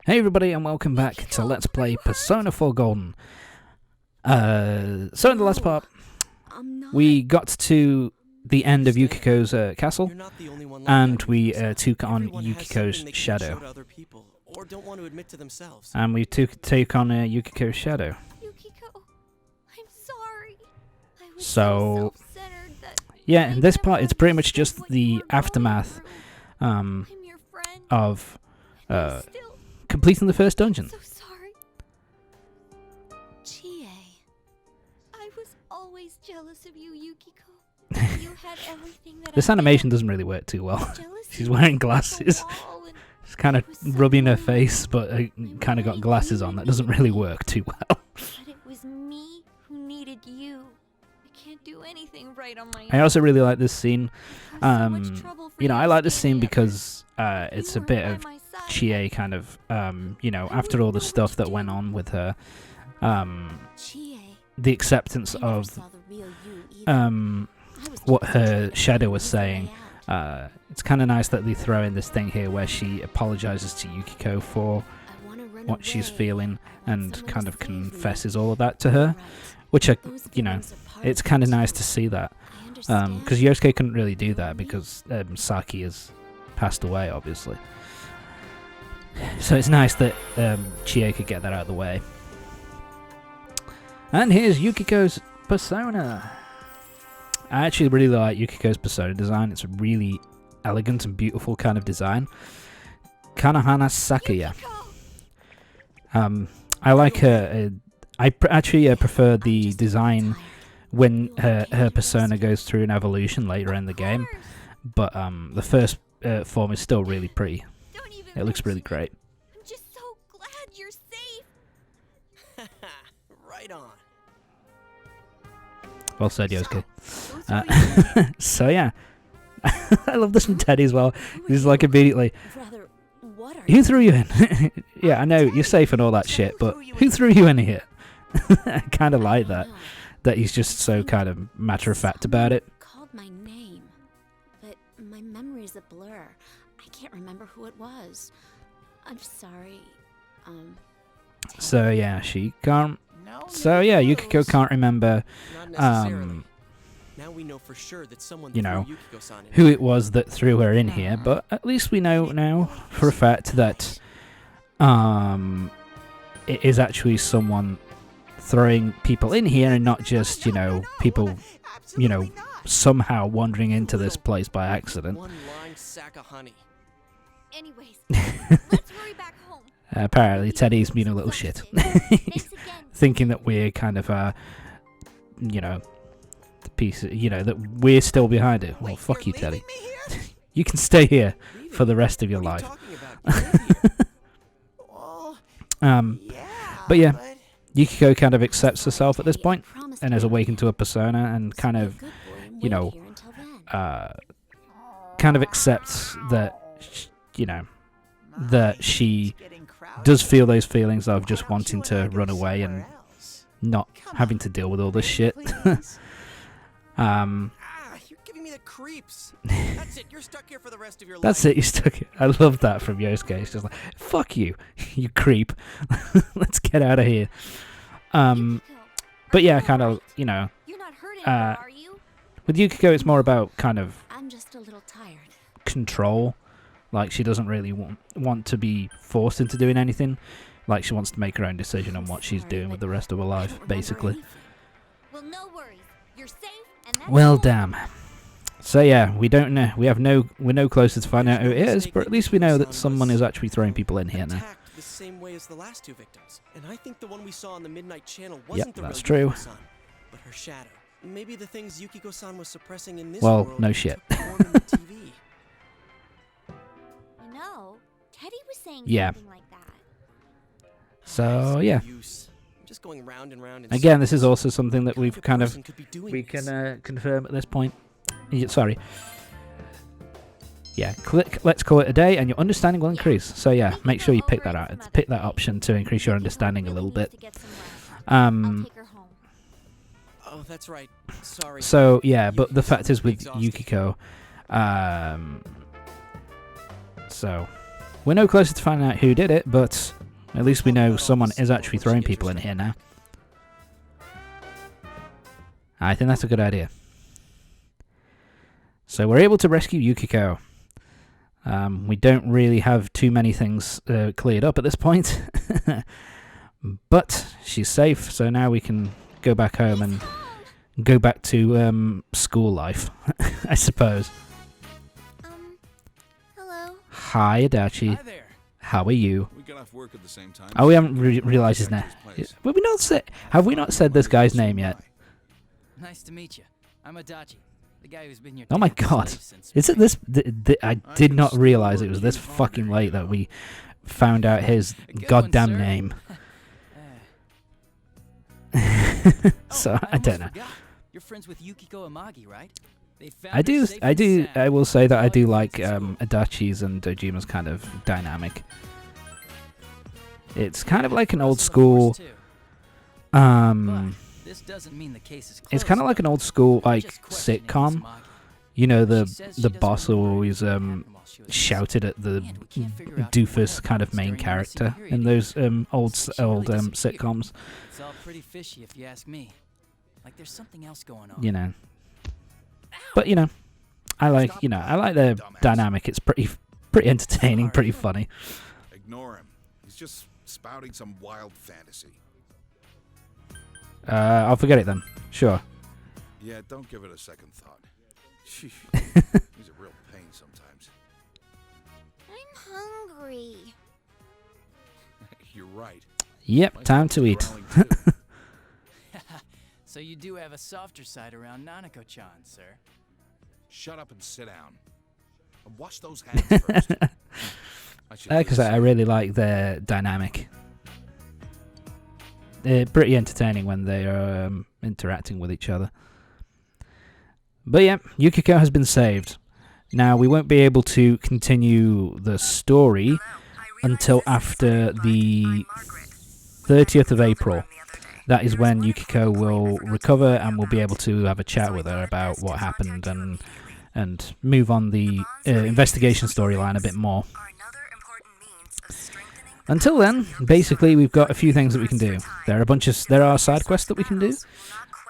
Hey everybody and welcome back to Let's Play Persona 4 Golden. So in the last part, we got to the end of Yukiko's castle, and we took on Yukiko's shadow. And we take on Yukiko's shadow. Yukiko, I'm sorry. I was So, self-centered that yeah, in this I part never it's pretty much understood just what the you were going aftermath through. I'm your friend. of I'm still completing the first dungeon. so sorry. Chie, I was always jealous of you, Yukiko. You had everything that This I animation had. doesn't really work too well. Jealousy She's wearing was the glasses. wall and She's kind of it was so rubbing her lonely. face, but kind of got glasses on. That doesn't really work too well. But it was me who needed you. I can't do anything right on my I own. also really like this scene. I've caused so much trouble for You know, you I like this standing scene up. because If it's you a weren't bit by of my side, Chie kind of, you know, I after all the wouldn't know what stuff to that do. went on with her, Chie, the acceptance I never of saw the real you either. I was what just her trying to shadow find was my way saying. out. It's kind of nice that they throw in this thing here where she apologizes to Yukiko for I wanna run what she's away. feeling I want and someone kind to of save me. confesses all of that to You're her, right. which, Those you know, feelings are part it's of kind of me nice too. to see that. I understand. Because Yosuke couldn't really do that because Saki has passed away, obviously. So it's nice that Chie could get that out of the way. And here's Yukiko's persona. I actually really like Yukiko's persona design. It's a really elegant and beautiful kind of design. Kanahana Sakuya. Yukiko! I like her. I actually prefer I'm the just a little design tired. when You'll her okay, persona Rest. goes through an evolution later in the Of game. course. But the first form is still really pretty. Don't even It looks really mention it. great. I'm just so glad you're safe. Right on. Well said, Yosuke. Those were So yeah, I love this from Teddy as well. He's like immediately, Rather, what are who threw you in? Yeah, I know you're safe and all that shit, but who threw you in here? I kind of like that. That he's just so kind of matter of fact about it. Called my name, but my memory's a blur. I can't remember who it was. I'm sorry. So yeah, she can't. No, So yeah, Yukiko can't remember Not necessarily. um Now we know for sure that someone you threw know, Yukiko-san in who here. it was that threw her in here, but at least we know now for a fact that it is actually someone throwing people in here and not just, you know, people, you know, somehow wandering into this place by accident. One lying sack of honey. Anyways, let's hurry back home. Apparently Teddy's being a little shit. Thanks again. Thinking that we're kind of, you know, the piece, you know, that we're still behind it. Well, fuck you, Teddy. You can stay here for the rest of your life. But yeah, Yukiko kind of accepts herself at this point and has awakened to a persona and kind of, you know, kind of accepts that, you know, that she does feel those feelings of just wanting to run away and not having to deal with all this shit. You're giving me the creeps. That's it. You're stuck here for the rest of your That's life. it, you stuck it. I love that from Yosuke. It's just like, fuck you, you creep. Let's get out of here. But yeah, kind of, you know, You're not hurt anymore, are you? with Yukiko it's more about kind of I'm just a little tired. control. Like, she doesn't really want to be forced into doing anything. Like, she wants to make her own decision on what she's doing with the rest of her life, basically. Well, no worries. You're safe, and that's Well, all. damn. So yeah, we don't know. We're no closer to find out who it is, but at least we know that someone is actually throwing people in here now. Attacked the same way as the last two victims. And I think the one we saw on the Midnight Channel wasn't the that's real true. Yukiko-san, but her shadow. Maybe the things Yukiko-san was suppressing in this Well, world no shit. took form in the TV. You know, Teddy was saying Yeah. something like that. So yeah, Use. I'm just going round and round in again, this is circles. also something that What we've a kind of person could be doing we this? can confirm at this point. Sorry. Yeah, click let's call it a day and your understanding will increase. So yeah, make sure you pick that out. Pick that option to increase your understanding a little bit. I'll take her home. Oh, that's right. Sorry. So yeah, but the fact is with Exhausted. Yukiko, so we're no closer to finding out who did it, but at least we know someone is actually throwing people in here now. I think that's a good idea. So we're able to rescue Yukiko. We don't really have too many things cleared up at this point. But she's safe, so now we can go back home and go back to school life, I suppose. Hello. Hi, Adachi. Hi there. How are you? We got off work at the same time. Oh, we haven't realised his name. Have we not said this guy's name yet? Nice to meet you. I'm Adachi, the guy who's been your Oh my damn god. slave since Is it birth. this? I did not realise it was this fucking late that we found out his Good goddamn one, sir. name. So, Oh, I don't almost know. forgot. You're friends with Yukiko Amagi, right? They found I her do, safe I and do, sound. I will say that I All do your like friends at school. Adachi's and Dojima's kind of dynamic. It's kind of like an old Crossing the school, force, too. um, But this doesn't mean the case is it's kind of closed. like an old school I'm like just questioning sitcom. Miss Amagi. You know, She the says she the doesn't boss remember always anything that happened while she was shouted at the And we can't figure out doofus what kind of happens main during the character missing period in either. those old She really disappeared. sitcoms. It's all pretty fishy if you ask me. Like there's something else going on. You know, but you know, I like their dynamic. It's pretty entertaining, pretty funny. Ignore him. He's just spouting some wild fantasy. I'll forget it then. Sure. Yeah, don't give it a second thought. Sheesh. He's a real pain sometimes. I'm hungry. You're right. Yep, My time to stomach's eat. growling too. So you do have a softer side around Nanako-chan, sir. Shut up and sit down. And wash those hands first. I should do Because the I same. really like their dynamic. They're pretty entertaining when they are interacting with each other. But yeah, Yukiko has been saved. Now, we won't be able to continue the story until after the 30th of April. That is when Yukiko will recover and we'll be able to have a chat with her about what happened and move on the investigation storyline a bit more. Until then, basically, we've got a few things that we can do. There are side quests that we can do,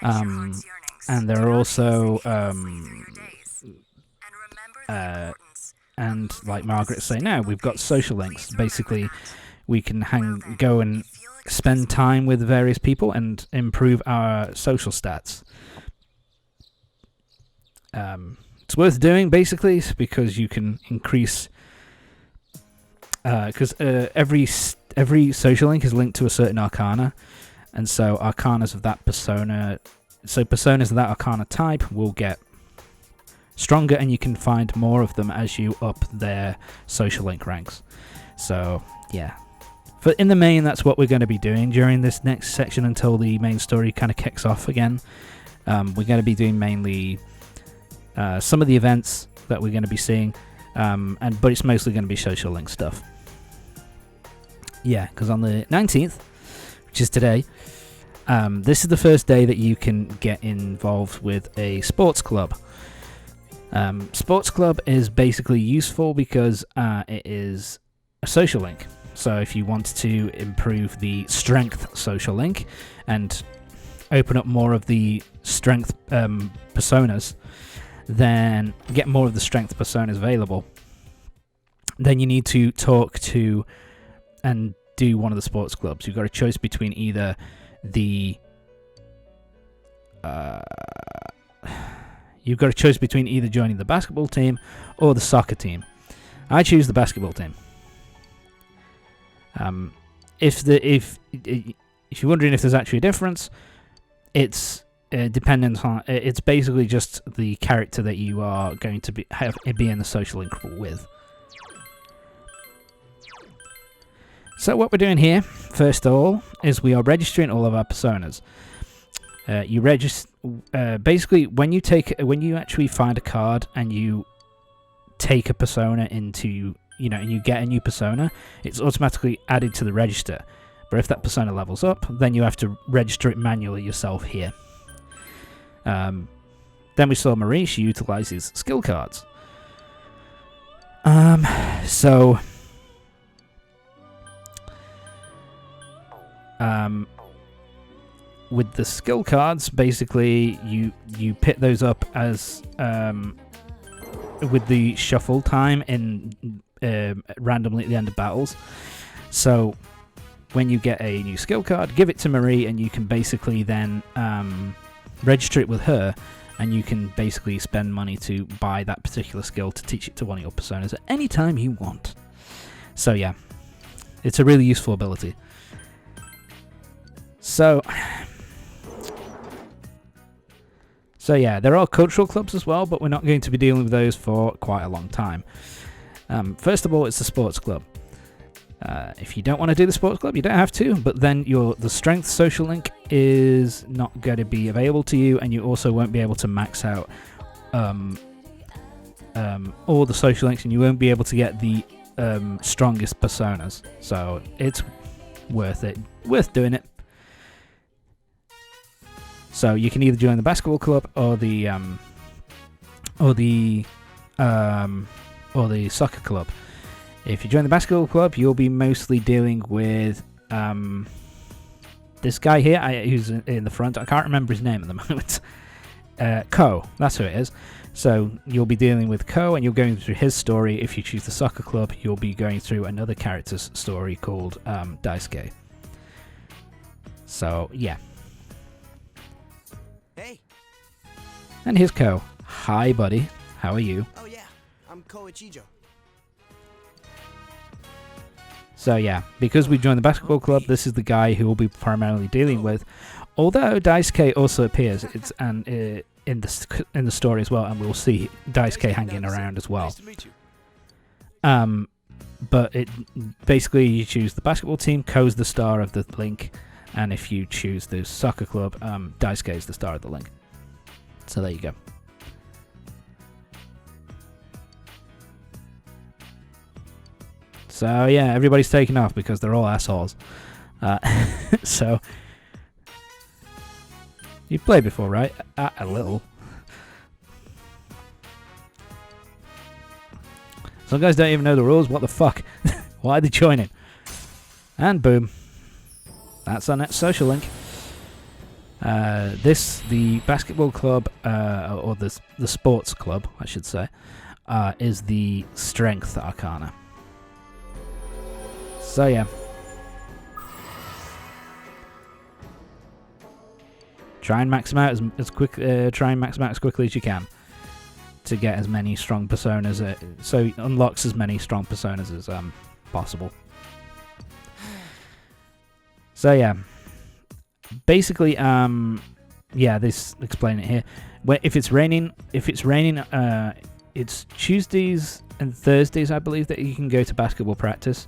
and there are also and like Margaret's saying now, we've got social links. Basically, we can go and spend time with various people and improve our social stats. It's worth doing, basically, because you can increase. Because every social link is linked to a certain arcana, and so arcanas of that persona, so personas of that arcana type will get stronger, and you can find more of them as you up their social link ranks. So yeah, but in the main, that's what we're going to be doing during this next section until the main story kind of kicks off again. We're going to be doing mainly some of the events that we're going to be seeing, but it's mostly going to be social link stuff. Yeah, because on the 19th, which is today, this is the first day that you can get involved with a sports club. Sports club is basically useful because it is a social link. So if you want to improve the strength social link and open up more of the strength personas, then get more of the strength personas available, then you need to talk to and do one of the sports clubs. You've got a choice between either joining the basketball team or the soccer team. I choose the basketball team. If you're wondering if there's actually a difference, it's dependent on. It's basically just the character that you are going to be in the social link with. So what we're doing here, first of all, is we are registering all of our personas. You register basically when you actually find a card and you take a persona into, and you get a new persona, it's automatically added to the register. But if that persona levels up, then you have to register it manually yourself here. Then we saw Marie. She utilizes skill cards. So with the skill cards, basically you pick those up as with the shuffle time in randomly at the end of battles. So when you get a new skill card, give it to Marie, and you can basically then register it with her, and you can basically spend money to buy that particular skill to teach it to one of your personas at any time you want. So yeah, it's a really useful ability. So yeah, there are cultural clubs as well, but we're not going to be dealing with those for quite a long time. First of all, it's the sports club. If you don't want to do the sports club, you don't have to, but then the strength social link is not going to be available to you, and you also won't be able to max out all the social links, and you won't be able to get the strongest personas. So it's worth doing it. So you can either join the basketball club or the soccer club. If you join the basketball club, you'll be mostly dealing with this guy here who's in the front. I can't remember his name at the moment. Ko, that's who it is. So you'll be dealing with Ko, and you're going through his story. If you choose the soccer club, you'll be going through another character's story called Daisuke. So yeah. Hey. And here's Ko. Hi, buddy. How are you? Oh yeah, I'm Koichijo. So yeah, because we joined the basketball club, this is the guy who we'll be primarily dealing with. Although Daisuke also appears, in the story as well, and we'll see Daisuke hanging around as well. Nice to meet you. But it basically you choose the basketball team, Ko's the star of the link, and if you choose the soccer club, Daisuke is the star of the link. So there you go. So yeah, everybody's taking off because they're all assholes. So you've played before, right? A little. Some guys don't even know the rules. What the fuck? Why are they joining? And boom. That's our next social link. The basketball club, or the sports club, I should say, is the strength arcana. So yeah. Try and max them out as quickly as you can to get as many strong personas. So it unlocks as many strong personas as possible. So yeah. Basically, this explain it here. If it's raining, it's Tuesdays and Thursdays, I believe, that you can go to basketball practice.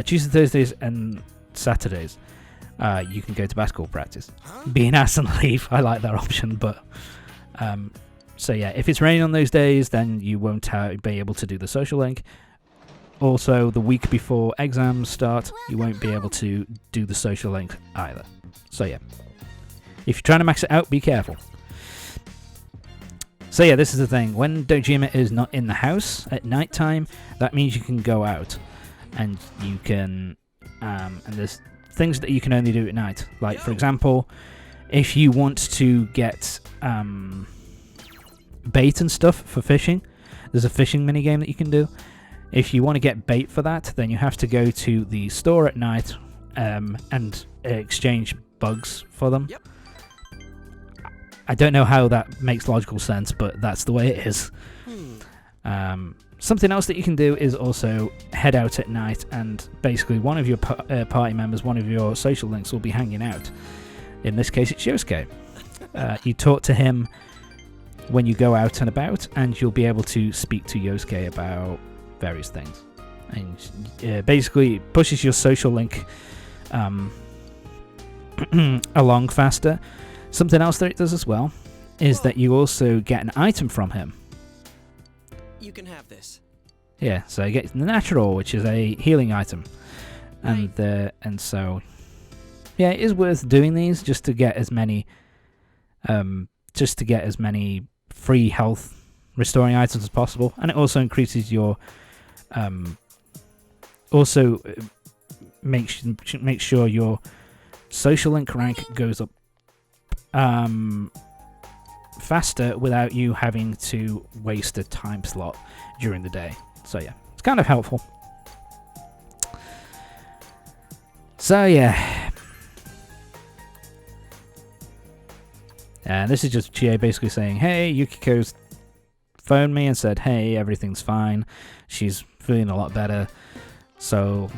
Tuesdays, Thursdays, and Saturdays, you can go to basketball practice. Being asked and leave, I like that option, but so yeah, if it's raining on those days, then you won't be able to do the social link. Also, the week before exams start, you won't be able to do the social link either. So yeah, if you're trying to max it out, be careful. So yeah, this is the thing. When Dojima is not in the house at night time, that means you can go out, and you can, and there's things that you can only do at night. Like, for example, if you want to get bait and stuff for fishing, there's a fishing minigame that you can do. If you want to get bait for that, then you have to go to the store at night and exchange bugs for them. Yep. I don't know how that makes logical sense, but that's the way it is. Something else that you can do is also head out at night, and basically one of your party members, one of your social links, will be hanging out. In this case, it's Yosuke. You talk to him when you go out and about, and you'll be able to speak to Yosuke about various things. And basically it pushes your social link along faster. Something else that it does as well is that you also get an item from him. You can have this. Yeah, so you get the natural, which is a healing item. And so yeah, it is worth doing these just to get as many free health restoring items as possible, and it also increases your makes sure your social link rank goes up faster without you having to waste a time slot during the day. So yeah, it's kind of helpful. So yeah, and this is just Chie basically saying, hey, Yukiko's phoned me and said, hey, everything's fine, she's feeling a lot better, so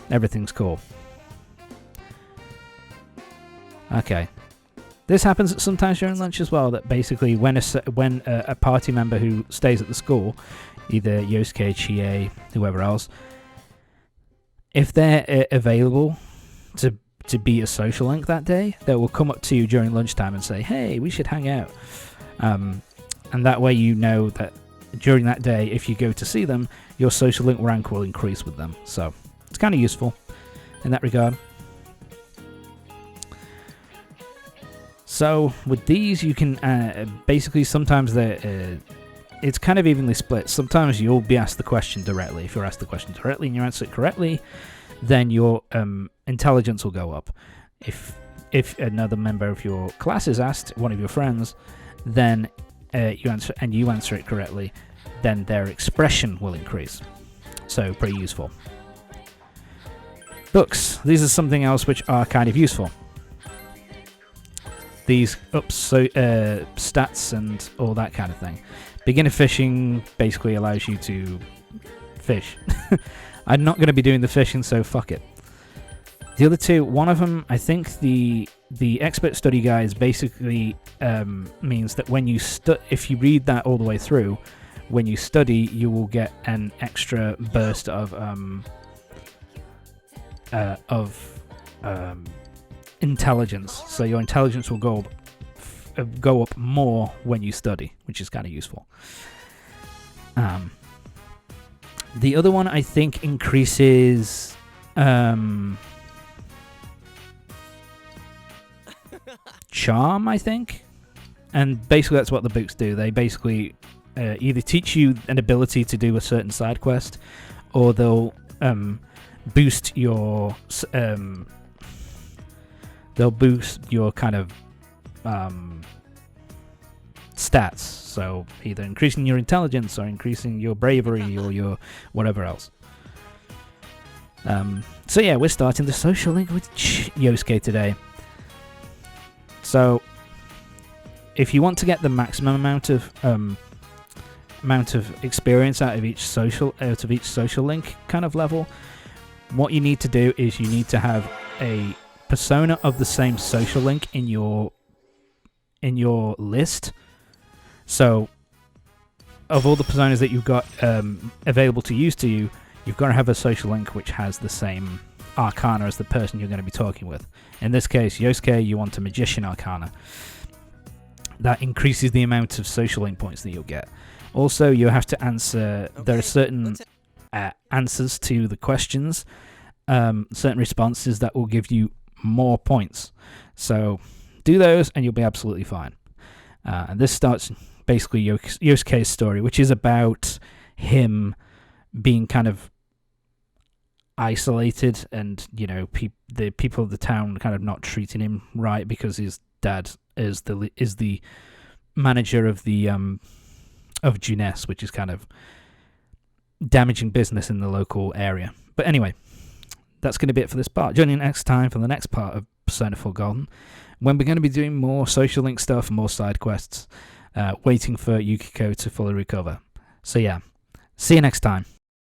everything's cool. Okay. This happens sometimes during lunch as well, that basically when a party member who stays at the school, either Yosuke, Chie, whoever else, if they're available to be a social link that day, they will come up to you during lunchtime and say, hey, we should hang out. And that way you know that during that day, if you go to see them, your social link rank will increase with them. So it's kind of useful in that regard. So with these, you can basically sometimes it's kind of evenly split. Sometimes you'll be asked the question directly. If you're asked the question directly and you answer it correctly, then your intelligence will go up. If another member of your class is asked, one of your friends, then you answer it correctly, then their expression will increase. So pretty useful. Books. These are something else which are kind of useful. These stats and all that kind of thing. Beginner fishing basically allows you to fish. I'm not going to be doing the fishing, so fuck it. The other two, one of them, I think the expert study guides basically means that when you if you read that all the way through, when you study, you will get an extra burst of intelligence. So your intelligence will go up more when you study, which is kind of useful. The other one I think increases charm, I think, and basically that's what the books do. They basically either teach you an ability to do a certain side quest, or they'll boost your kind of stats. So either increasing your intelligence or increasing your bravery or your whatever else. So yeah, we're starting the social link with Yosuke today. So if you want to get the maximum amount of experience out of each social link kind of level, what you need to do is you need to have a persona of the same social link in your list. So of all the personas that you've got available to use to you, you've got to have a social link which has the same arcana as the person you're going to be talking with. In this case, Yosuke, you want a magician arcana. That increases the amount of social link points that you'll get. Also, you have to answer, there are certain answers to the questions, certain responses that will give you more points. So do those and you'll be absolutely fine. And this starts basically Yosuke's story, which is about him being kind of isolated, and the people of the town kind of not treating him right because his dad is the manager of the of Juness, which is kind of damaging business in the local area. But anyway, that's going to be it for this part. Join in next time for the next part of Persona 4 Golden, when we're going to be doing more social link stuff, more side quests, waiting for Yukiko to fully recover. So yeah, see you next time.